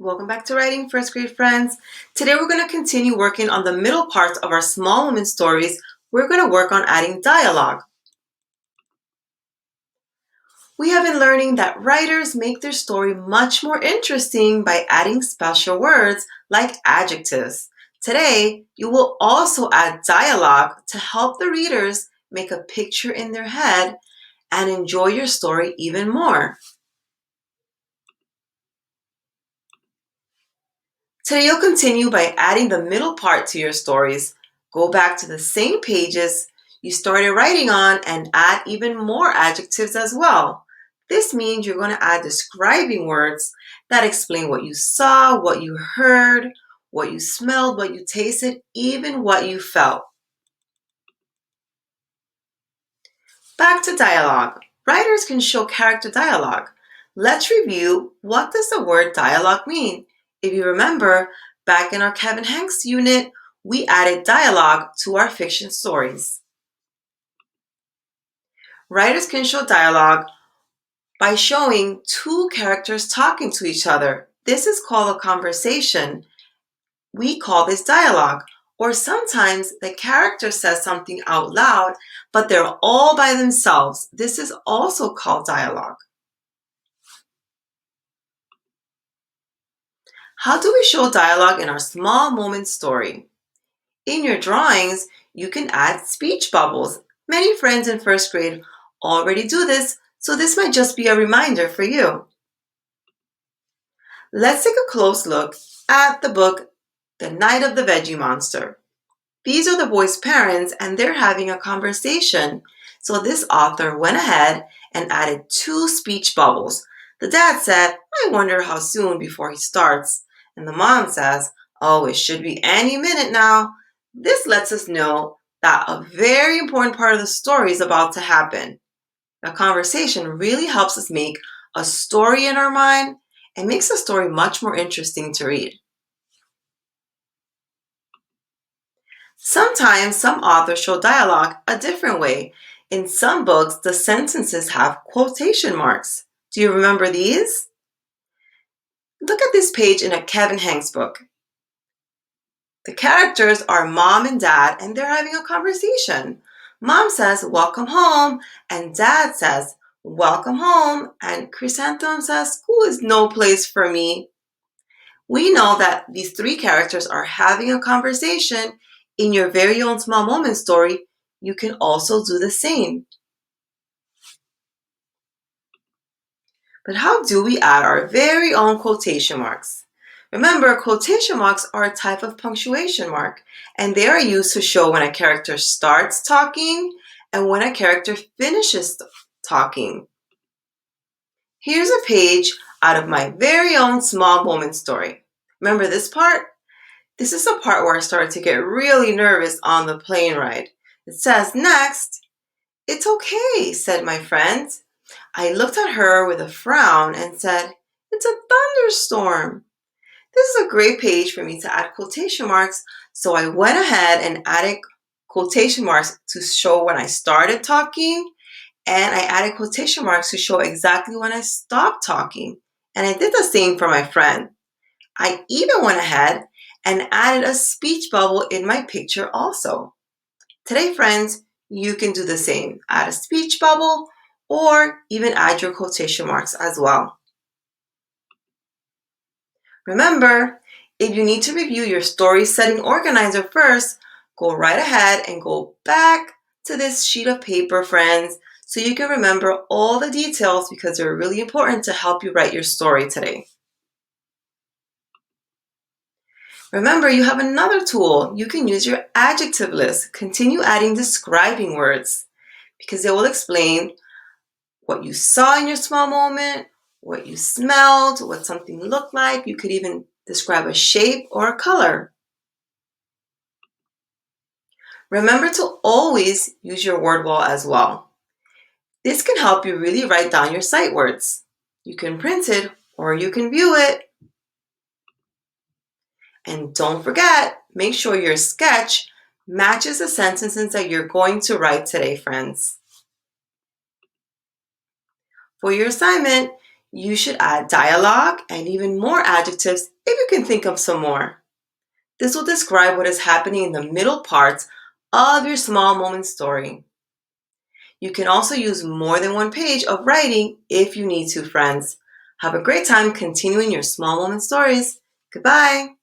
Welcome back to Writing, first grade friends. Today we're going to continue working on the middle parts of our small women stories. We're going to work on adding dialogue. We have been learning that writers make their story much more interesting by adding special words like adjectives. Today, you will also add dialogue to help the readers make a picture in their head and enjoy your story even more. Today you'll continue by adding the middle part to your stories. Go back to the same pages you started writing on and add even more adjectives as well. This means you're going to add describing words that explain what you saw, what you heard, what you smelled, what you tasted, even what you felt. Back to dialogue. Writers can show character dialogue. Let's review, what does the word dialogue mean? If you remember, back in our Kevin Hanks unit, we added dialogue to our fiction stories. Writers can show dialogue by showing two characters talking to each other. This is called a conversation. We call this dialogue. Or sometimes the character says something out loud, but they're all by themselves. This is also called dialogue. How do we show dialogue in our small moment story? In your drawings, you can add speech bubbles. Many friends in first grade already do this, so this might just be a reminder for you. Let's take a close look at the book, The Night of the Veggie Monster. These are the boys' parents, and they're having a conversation. So this author went ahead and added two speech bubbles. The dad said, "I wonder how soon before he starts." And the mom says, "Oh, it should be any minute now." This lets us know that a very important part of the story is about to happen. The conversation really helps us make a story in our mind and makes the story much more interesting to read. Sometimes some authors show dialogue a different way. In some books, the sentences have quotation marks. Do you remember these? Look at this page in a Kevin Hanks book. The characters are mom and dad, and they're having a conversation. Mom says, "Welcome home," and dad says, "Welcome home," and Chrysanthemum says, "School is no place for me." We know that these three characters are having a conversation. In your very own small moment story, you can also do the same. But how do we add our very own quotation marks? Remember, quotation marks are a type of punctuation mark, and they are used to show when a character starts talking and when a character finishes talking. Here's a page out of my very own small moment story. Remember this part? This is the part where I started to get really nervous on the plane ride. It says, "Next." "It's okay," said my friend. I looked at her with a frown and said, "It's a thunderstorm." This is a great page for me to add quotation marks, so I went ahead and added quotation marks to show when I started talking, and I added quotation marks to show exactly when I stopped talking. And I did the same for my friend. I even went ahead and added a speech bubble in my picture also. Today, friends, you can do the same. Add a speech bubble or even add your quotation marks as well. Remember, if you need to review your story setting organizer first, go right ahead and go back to this sheet of paper, friends, so you can remember all the details because they're really important to help you write your story today. Remember, you have another tool. You can use your adjective list. Continue adding describing words because they will explain what you saw in your small moment, what you smelled, what something looked like. You could even describe a shape or a color. Remember to always use your word wall as well. This can help you really write down your sight words. You can print it or you can view it. And don't forget, make sure your sketch matches the sentences that you're going to write today, friends. For your assignment, You should add dialogue and even more adjectives if you can think of some more. This will describe what is happening in the middle parts of your small moment story. You can also use more than one page of writing if you need to, friends. Have a great time continuing your small moment stories. Goodbye.